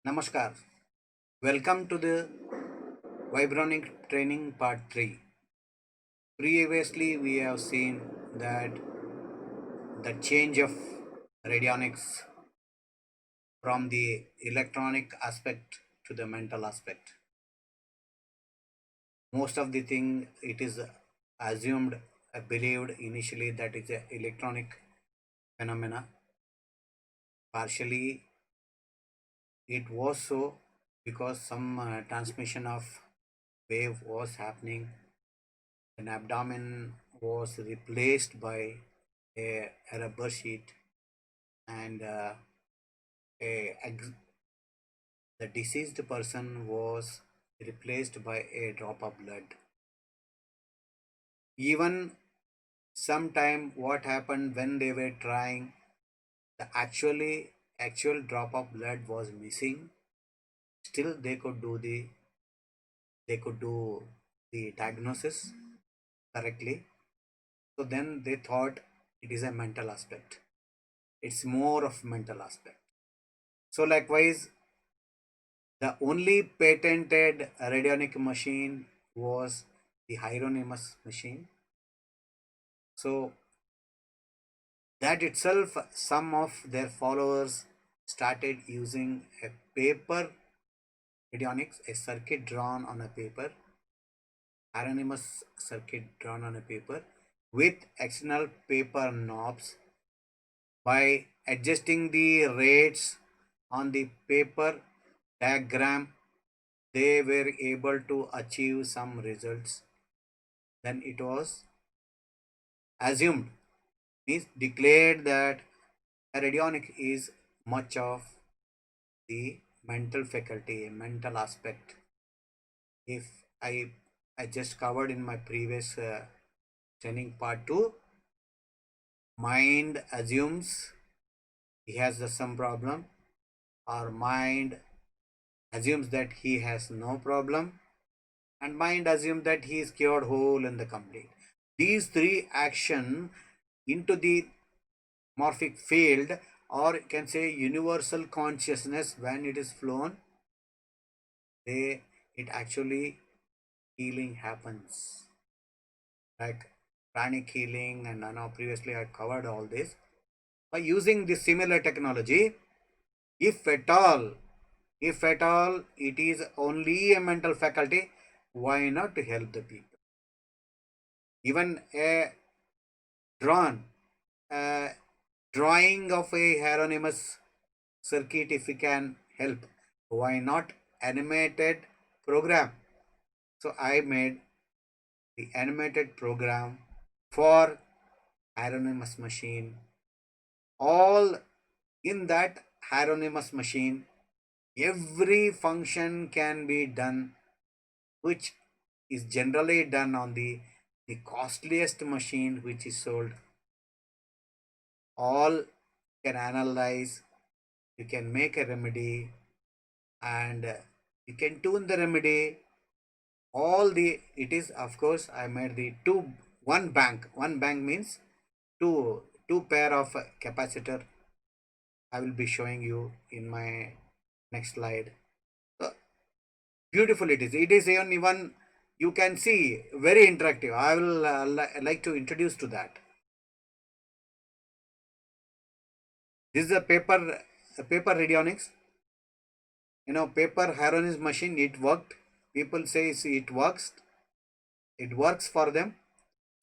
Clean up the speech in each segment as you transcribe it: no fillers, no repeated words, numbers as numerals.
Namaskar. Welcome to the Vibronic Training Part 3. Previously, we have seen that the change of radionics from the electronic aspect to the mental aspect. Most of the thing it is assumed, believed initially that is a electronic phenomena. Partially, it was so because some transmission of wave was happening. An abdomen was replaced by a rubber sheet, and the deceased person was replaced by a drop of blood. Even sometime what happened when they were trying, the actual drop of blood was missing. Still they could do the diagnosis correctly. So then they thought it is a mental aspect. It's more of mental aspect. So likewise, the only patented radionic machine was the Hieronymus machine. So that itself, some of their followers started using a paper radionics, a circuit drawn on a paper, Hieronymus circuit drawn on a paper with external paper knobs. By adjusting the rates on the paper diagram, they were able to achieve some results. Then it was assumed, means declared, that a radionic is much of the mental faculty, mental aspect. If I just covered in my previous training part 2, mind assumes he has some problem, or mind assumes that he has no problem, and mind assumes that he is cured whole and the complete. These three action into the morphic field, or you can say universal consciousness, when it is flown, it actually healing happens, like pranic healing. And I know previously I covered all this. By using this similar technology, if at all it is only a mental faculty, why not to help the people? Even a drawn a drawing of a Hieronymus circuit, if we can help, why not animated program? So I made the animated program for Hieronymus machine. All in that Hieronymus machine, every function can be done, which is generally done on the costliest machine which is sold. All can analyze, you can make a remedy, and you can tune the remedy. All the it is, of course, I made the one bank means two pair of capacitor. I will be showing you in my next slide. So beautiful it is even you can see very interactive. I will like to introduce to that. This is a paper radionics. Paper Hieronymus machine, it worked. People say it works for them.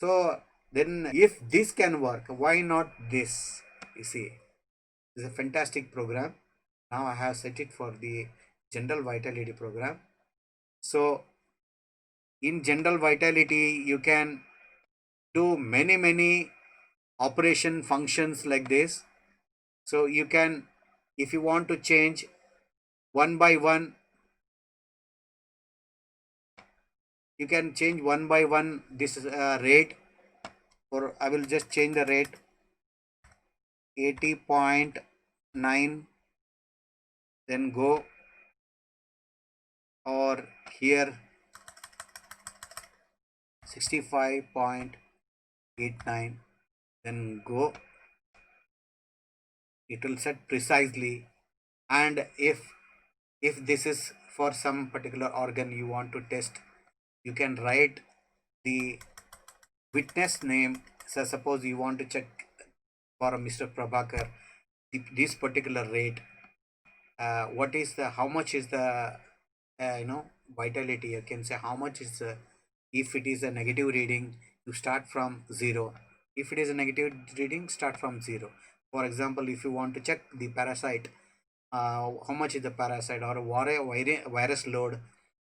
So then if this can work, why not this? You see, it's a fantastic program. Now I have set it for the general vitality program. So in general vitality, you can do many operation functions like this. So you can, if you want to change one by one, you can change one by one this rate. Or I will just change the rate 80.9, then go, or here 65.89, then go. It will set precisely. And if if this is for some particular organ you want to test, you can write the witness name. So suppose you want to check for a Mr. Prabhakar this particular rate, what is the, how much is the vitality, you can say how much is if it is a negative reading, you start from 0. If it is a negative reading, start from 0. For example, if you want to check the parasite, how much is the parasite, or what a virus load,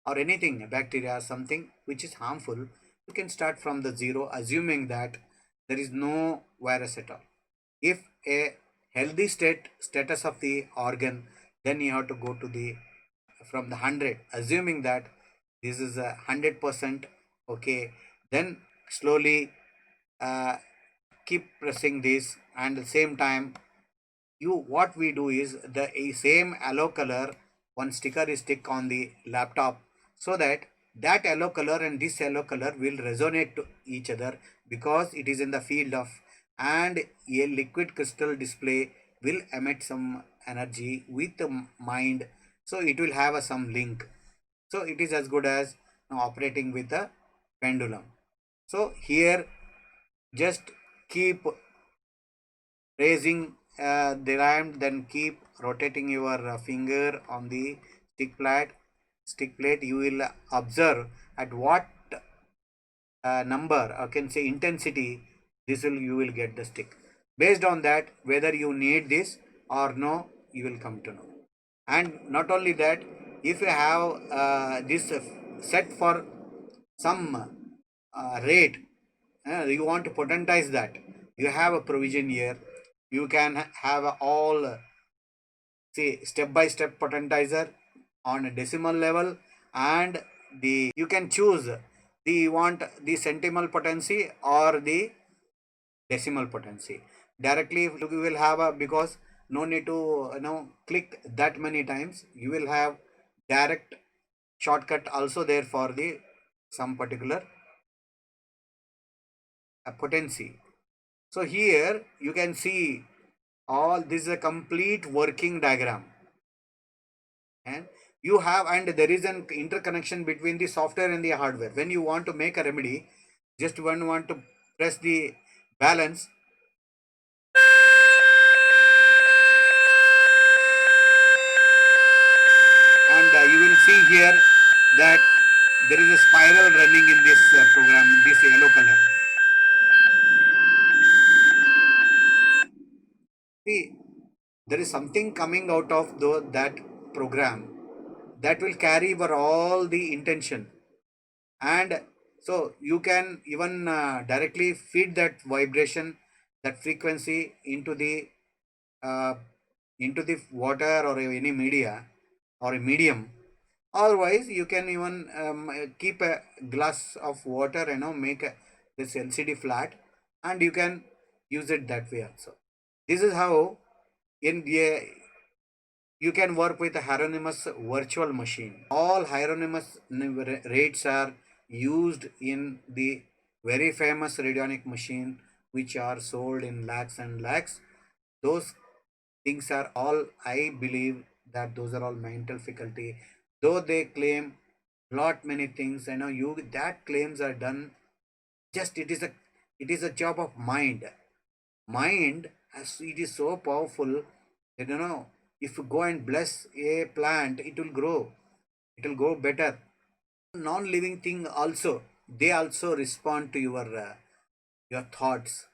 or anything, bacteria, something which is harmful, you can start from the 0, assuming that there is no virus at all. If a healthy status of the organ, then you have to go to the from the 100, assuming that this is a 100%. Okay, then slowly uh, keep pressing this, and at the same time, you what we do is the same yellow color, one sticker is stick on the laptop, so that that yellow color and this yellow color will resonate to each other, because it is in the field of, and a liquid crystal display will emit some energy with the mind, so it will have a some link. So it is as good as operating with a pendulum. So here just keep raising the lamp, then keep rotating your finger on the stick plate. You will observe at what number, or can say intensity, this will, you will get the stick. Based on that, whether you need this or no, you will come to know. And not only that, if you have this set for some rate, you want to potentize that, you have a provision here. You can have all, say, step by step potentizer on a decimal level, and the you can choose the, you want the centimal potency or the decimal potency. Directly you will have a, because no need to click that many times, you will have direct shortcut also there for the some particular potency. So here you can see all this is a complete working diagram, and you have, and there is an interconnection between the software and the hardware. When you want to make a remedy, just when want to press the balance, and you will see here that there is a spiral running in this program, this yellow color. See, there is something coming out of that program that will carry over all the intention. And so you can even directly feed that vibration, that frequency uh, into the water or any media or a medium. Otherwise you can even keep a glass of water, make this LCD flat, and you can use it that way also. This is how in the you can work with a Hieronymus virtual machine. All Hieronymus rates are used in the very famous radionic machine, which are sold in lakhs and lakhs. Those things are all, I believe that those are all mental faculty. Though they claim lot many things, you that claims are done. Just it is a job of mind. Mind, as it is so powerful that if you go and bless a plant, it will grow, it will go better. Non-living thing also, they also respond to your thoughts.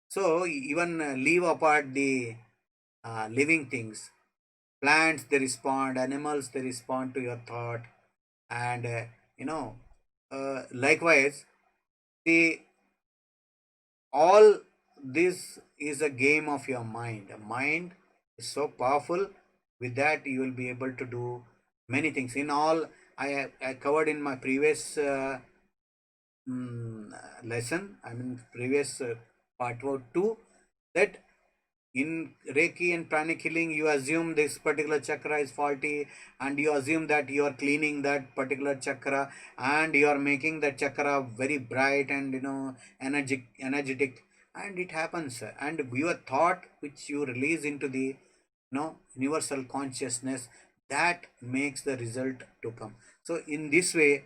So even leave apart the living things, plants they respond, animals they respond to your thought, and you know likewise, the all this is a game of your mind. Mind is so powerful. With that you will be able to do many things. In all, I covered in my previous lesson, I mean previous part 2, that in Reiki and pranic healing, you assume this particular chakra is faulty, and you assume that you are cleaning that particular chakra, and you are making that chakra very bright and energetic, and it happens. And your thought, which you release into the universal consciousness, that makes the result to come. So in this way,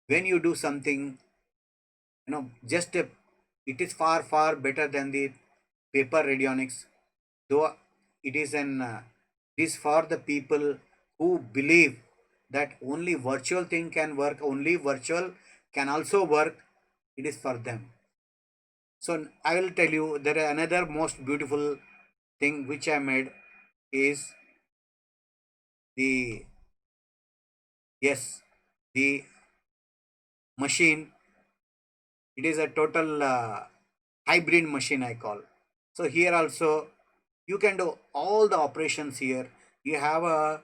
when you do something, just it is far far better than the paper radionics, though it is an it is for the people who believe that only virtual thing can work, only virtual can also work. It is for them. So I will tell you, there is another most beautiful thing which I made is the, yes, the machine. It is a total hybrid machine I call. So here also you can do all the operations here. You have a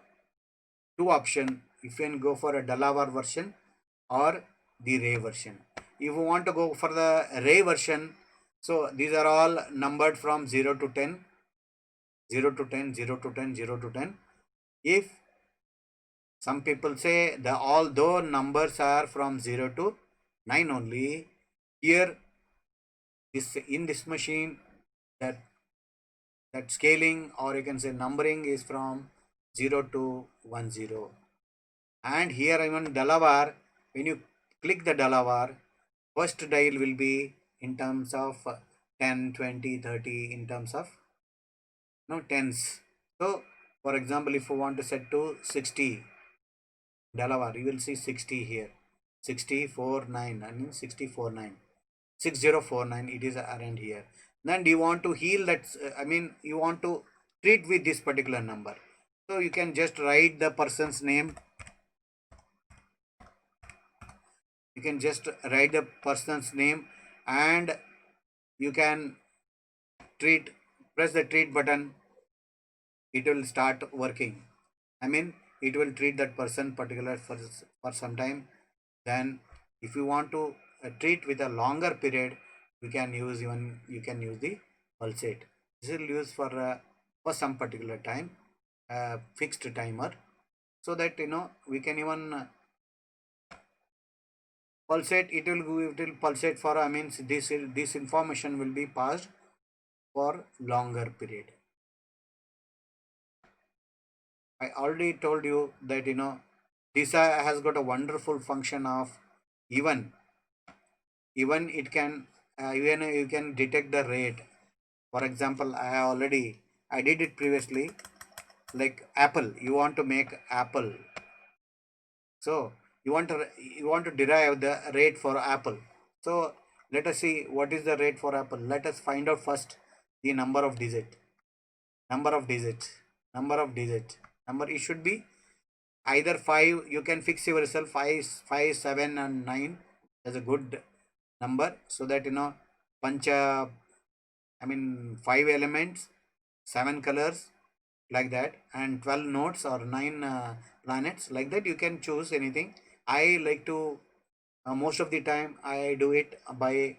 two option. If you can go for a Delaware version or the Ray version. If you want to go for the Ray version, so these are all numbered from 0 to 10, 0 to 10, 0 to 10, 0 to 10. If some people say the although numbers are from 0 to 9 only, here this in this machine, that scaling, or you can say numbering, is from 0 to 10. And here even Delaware, when you click the Delaware, first dial will be in terms of 10, 20, 30, in terms of tens. So for example, if you want to set to 60 Delaware, you will see 60 here, 6049, I mean 6049, 6049, it is around here. Then you want to heal that, you want to treat with this particular number, so you can just write the person's name. You can just write the person's name, and you can treat, press the treat button, it will start working. It will treat that person particular for some time. Then if you want to treat with a longer period, you can use the pulsate. This will use for some particular time, fixed timer, so that we can even pulsate. It will pulsate for, this information will be passed for longer period. I already told you that this has got a wonderful function of, even it can, even you can detect the rate. For example, I did it previously, like apple. You want to make apple, so you want to derive the rate for apple. So let us see what is the rate for apple. Let us find out first the number of digit, number of digits, number of digit. Number, it should be either 5. You can fix yourself 5, 5, 7 and 9 as a good number, so that pancha, 5 elements, 7 colors, like that, and 12 nodes or 9 planets, like that. You can choose anything. I like to, most of the time I do it by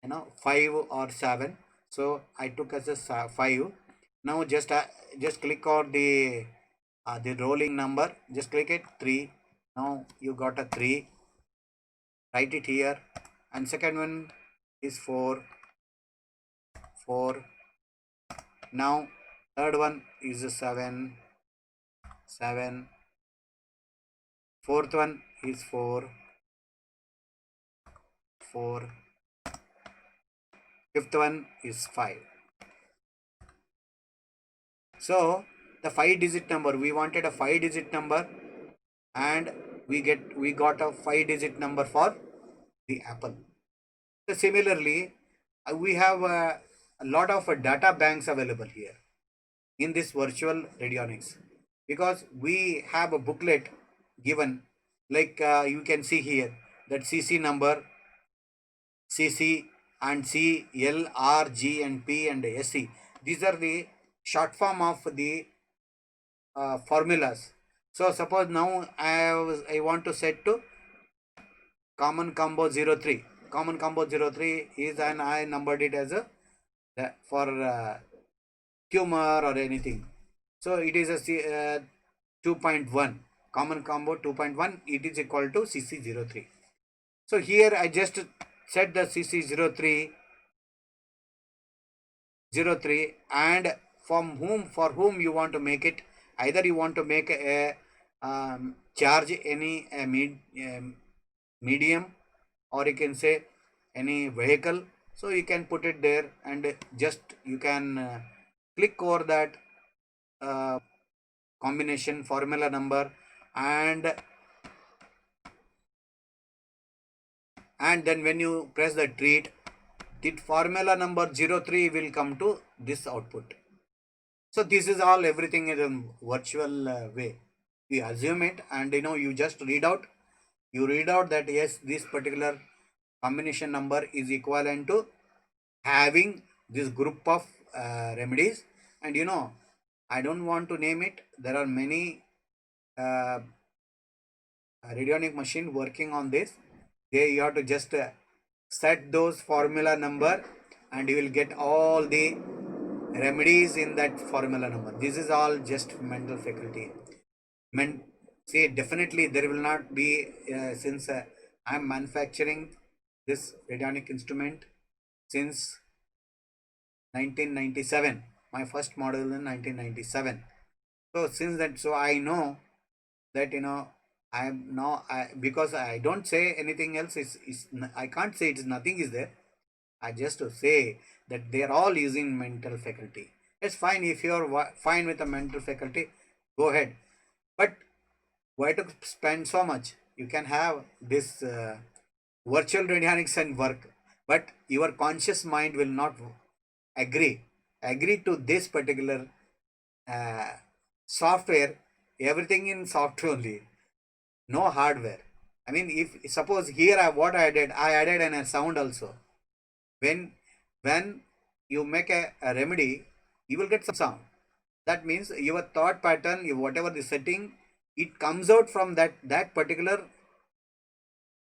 5 or 7. So I took as a 5. Now just click on the rolling number, just click it 3. Now you got a 3, write it here. And second one is 4, 4. Now third one is a 7, 7. Fourth one is 4, 4. Fifth one is 5. So the 5-digit number, we wanted a 5-digit number, and we got a 5-digit number for the apple. So similarly, we have a lot of data banks available here in this virtual radionics, because we have a booklet given, like you can see here, that CC number, CC and C, L, R, G and P and SC. These are the short form of the formulas. So suppose now I want to set to common combo 03. Common combo 03 is, and I numbered it as a for tumor or anything. So it is a 2.1, common combo 2.1. It is equal to CC03. So here I just set the CC03, 03, and for whom you want to make it either you want to make a charge any medium, or you can say any vehicle, so you can put it there, and just you can click over that combination formula number, and then when you press the treat, the formula number 03 will come to this output. So this is all everything in a virtual way. You assume it, and you just read out. You read out that yes, this particular combination number is equivalent to having this group of remedies. And I don't want to name it. There are many uh, radionic machine working on this. You have to just set those formula number, and you will get all the remedies in that formula number. This is all just mental faculty. See, definitely there will not be, since I am manufacturing this radionic instrument since 1997. My first model in 1997. So since that, so I know that I am now, because I don't say anything else. I can't say it's nothing is there. I just to say that they are all using mental faculty. It's fine if you are fine with the mental faculty, go ahead. But why to spend so much? You can have this virtual radionics and work, but your conscious mind will not agree to this particular uh, software. Everything in software only, no hardware. I mean, if suppose here I added a sound also. When you make a remedy, you will get some sound. That means your thought pattern, whatever the setting, it comes out from that particular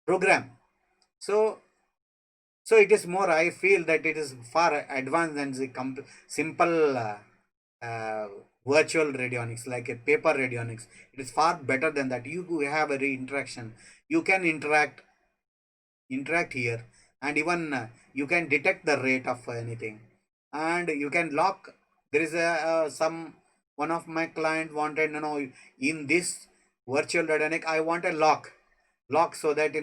program. So so it is more, I feel that it is far advanced than the simple uh, virtual radionics, like a paper radionics. It is far better than that. You have a interaction. You can interact here, and even you can detect the rate of anything, and you can lock. There is a some one of my client wanted, in this virtual radionic, I want a lock, so that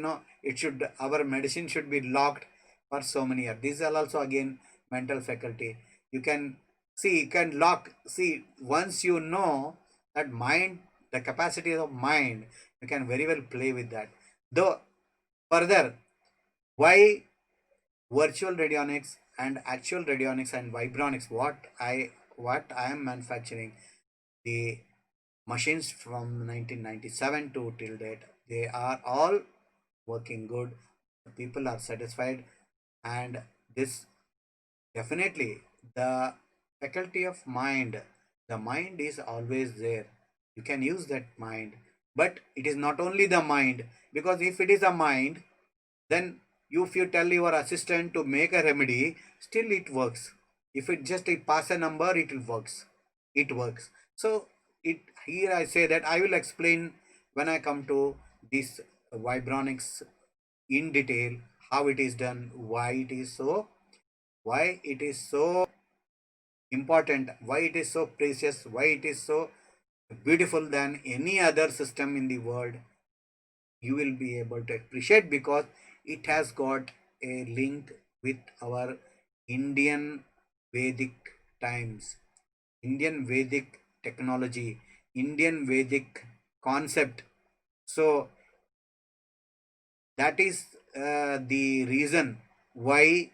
it should, our medicine should be locked for so many years. These are also again mental faculty. You can see, you can lock. See, once you know that mind, the capacity of mind, you can very well play with that. Though further, why virtual radionics and actual radionics and vibronics, what I am manufacturing, the machines from 1997 to till date, they are all working good. People are satisfied, and this definitely, the faculty of mind, the mind is always there. You can use that mind, but it is not only the mind, because if it is a mind, then if you tell your assistant to make a remedy, still it works. If it pass a number, it works. So it, here I say that I will explain when I come to this vibronics in detail, how it is done, why it is so important, why it is so precious, why it is so beautiful than any other system in the world. You will be able to appreciate, because it has got a link with our Indian Vedic times, Indian Vedic technology, Indian Vedic concept. So that is the reason why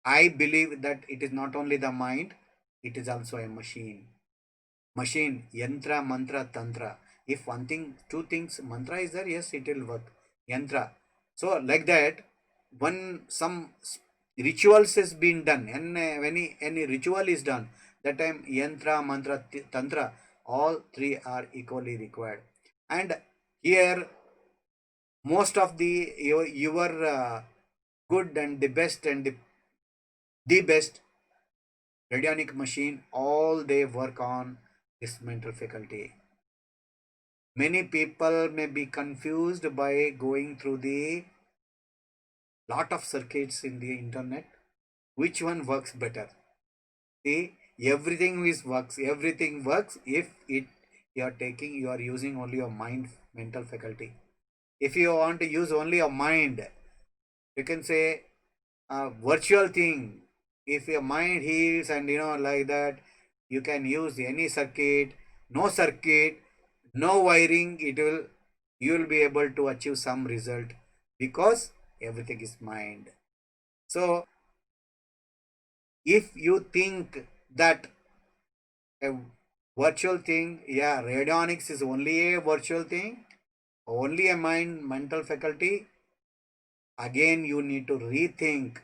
I believe that it is not only the mind, it is also a machine. Machine, yantra, mantra, tantra. If one thing, two things, mantra is there, yes, it will work. Yantra. So like that, when some rituals is being done, and when any ritual is done, that time yantra, mantra, tantra, all three are equally required. And here, most of your good and the best and the best radionic machine, all they work on this mental faculty. Many people may be confused by going through the lot of circuits in the internet. Which one works better? See, Everything is works. Everything works if you are using only your mind, mental faculty. If you want to use only your mind, you can say virtual thing. If your mind heals and like that, you can use any circuit, no circuit, no wiring. You will be able to achieve some result because everything is mind. So if you think that a virtual thing, yeah, radionics is only a virtual thing, only a mental faculty, again you need to rethink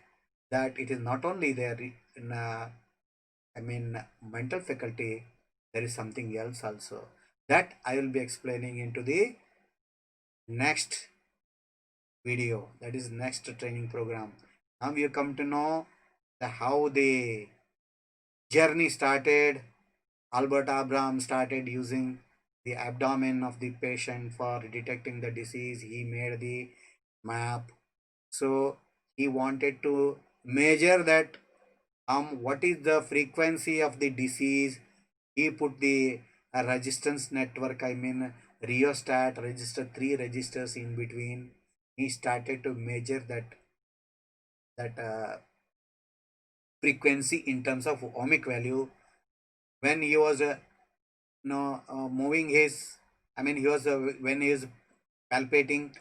that it is not only there in mental faculty, there is something else also that I will be explaining into the next video, that is next training program. Now you come to know how the journey started. Albert Abraham started using the abdomen of the patient for detecting the disease. He made the map. So he wanted to measure that what is the frequency of the disease. He put the resistance network, rheostat register, three registers in between. He started to measure that frequency in terms of ohmic value. When he was moving his, he was when he is palpating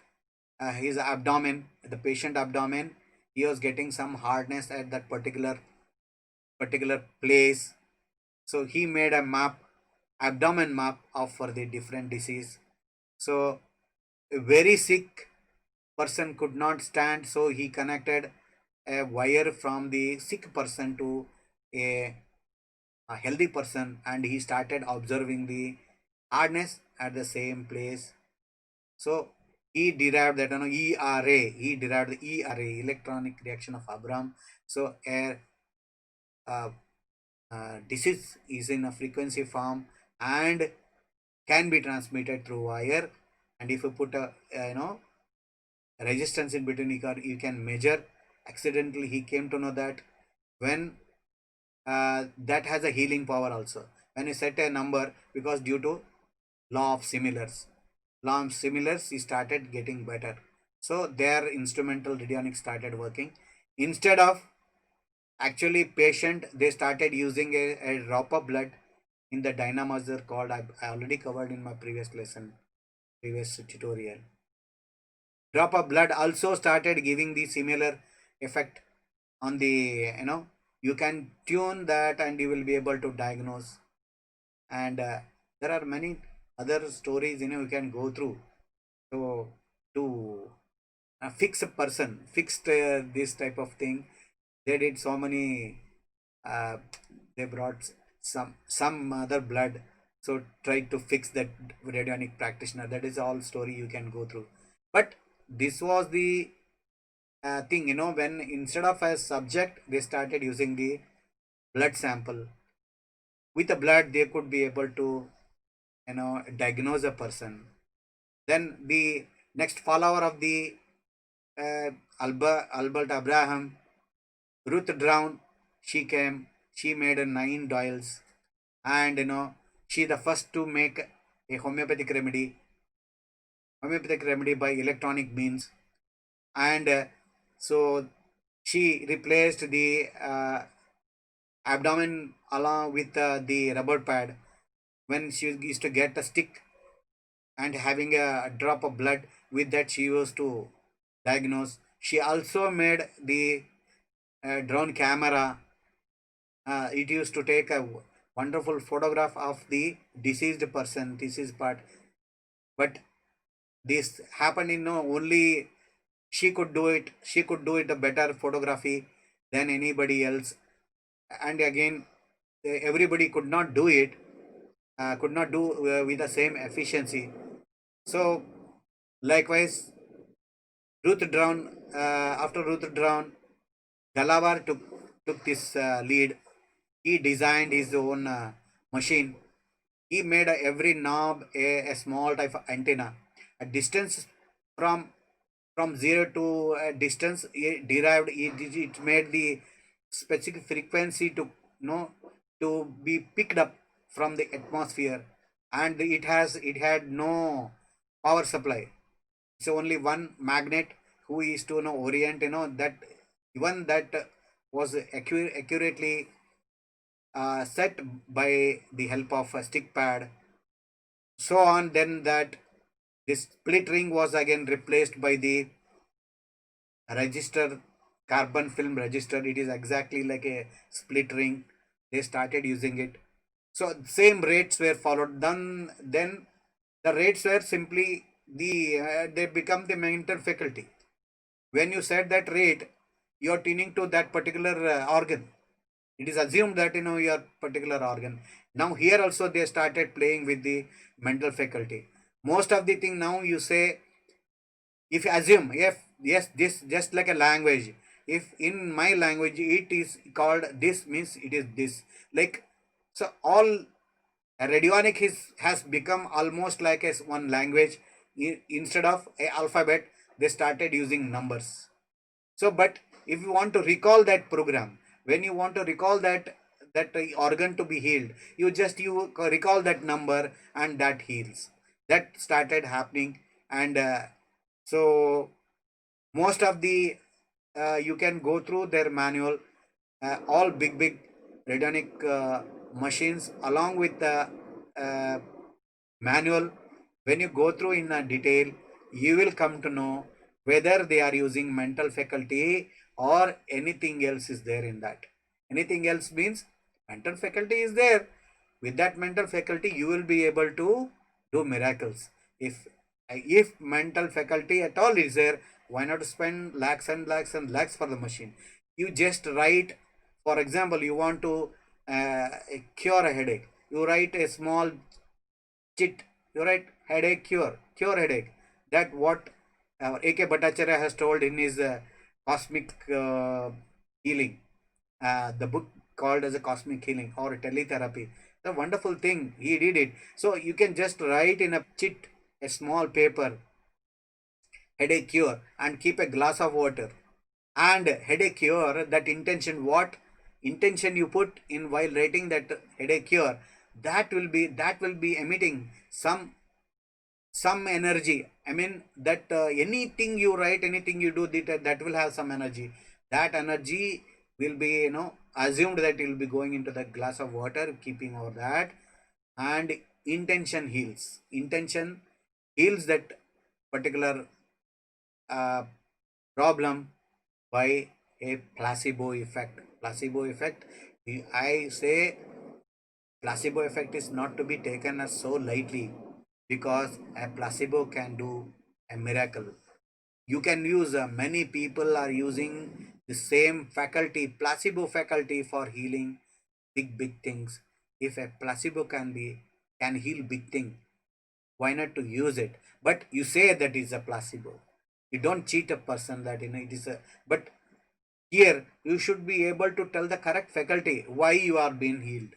his abdomen, the patient abdomen, he was getting some hardness at that particular place. So he made a map, abdomen map of for the different disease. So a very sick person could not stand, so he connected a wire from the sick person to a, a healthy person, and he started observing the hardness at the same place. So he derived that ERA. He derived the ERA, electronic reaction of Abraham. So a uh, disease is in a frequency form and can be transmitted through wire. And if you put a resistance in between, you can measure. Accidentally, he came to know that when that has a healing power also. When you set a number, because due to law of similars, he started getting better. So their instrumental radionics started working. Instead of actually patient, they started using a drop of blood in the dynamizer called, I already covered in my previous lesson, previous tutorial. Drop of blood also started giving the similar effect on the, you can tune that and you will be able to diagnose. And there are many other stories you can go through. So to fix a person, fixed this type of thing, they did so many uh, they brought some other blood, so try to fix that radionic practitioner. That is all story you can go through. But this was the thing, when instead of a subject, they started using the blood sample. With the blood they could be able to diagnose a person. Then the next follower of the uh, Albert Abraham, Ruth Brown, she came. She made 9 dials, and she the first to make a homeopathic remedy by electronic means. And so she replaced the abdomen along with the rubber pad. When she used to get a stick and having a drop of blood, with that she used to diagnose. She also made the drone camera. It used to take a wonderful photograph of the deceased person, deceased part. But this happened in only she could do it. She could do it a better photography than anybody else. And again, everybody could not do it, could not do with the same efficiency. So likewise, Ruth Drown, after Ruth Drown, Galavar took this lead. He designed his own machine. He made every knob a small type of antenna. A distance from from zero to a distance, it derived. It made the specific frequency to to be picked up from the atmosphere, and it had no power supply. It's only one magnet who is to orient, that even that was accurately set by the help of a stick pad, so on. Then that this split ring was again replaced by the register, carbon film register. It is exactly like a split ring. They started using it, so same rates were followed. Then the rates were simply they become the mental faculty. When you set that rate, you are tuning to that particular organ. It is assumed that your particular organ. Now here also they started playing with the mental faculty. Most of the thing now you say, if you assume, if yes, this just like a language, if in my language it is called this, means it is this, like, so all radionic has become almost like a one language. Instead of a alphabet, they started using numbers. So but if you want to recall that program, when you want to recall that organ to be healed, you recall that number and that heals. That started happening. And so most of the you can go through their manual, all big radionic machines along with the uh, manual. When you go through in a detail, you will come to know whether they are using mental faculty or anything else is there in that. Anything else means mental faculty is there. With that mental faculty you will be able to do miracles. If mental faculty at all is there, why not spend lakhs and lakhs and lakhs for the machine? You just write, for example, you want to cure a headache, you write a small chit, you write headache cure headache. That what AK Bhattacharya has told in his cosmic healing, the book called as a cosmic healing or teletherapy. The wonderful thing he did it. So you can just write in a chit, a small paper, headache cure, and keep a glass of water. And headache cure, that intention, what intention you put in while writing that headache cure, that will be emitting some energy. I mean that anything you write, anything you do, that will have some energy. That energy will be, assumed that it will be going into the glass of water, keeping over that. And intention heals that particular uh, problem by a placebo effect. Placebo effect, I say, placebo effect is not to be taken as so lightly, because a placebo can do a miracle. You can use, many people are using the same faculty, placebo faculty, for healing big things. If a placebo can heal big thing, why not to use it? But you say that is a placebo, you don't cheat a person that it is a. But here you should be able to tell the correct faculty why you are being healed,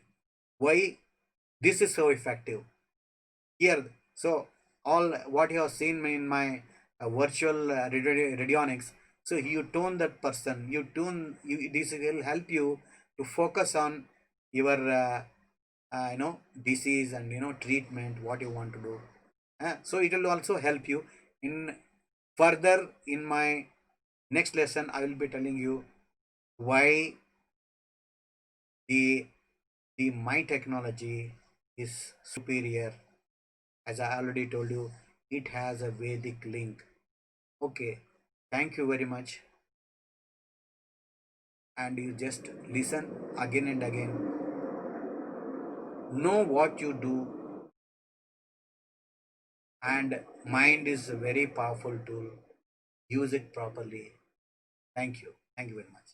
why this is so effective here. So all what you have seen in my virtual radionics, so you tune that person, this will help you to focus on your disease and treatment what you want to do. So it will also help you in further. In my next lesson I will be telling you why the my technology is superior. As I already told you, it has a Vedic link. Okay, thank you very much. And you just listen again and again. Know what you do, and mind is a very powerful tool. Use it properly. Thank you. Thank you very much.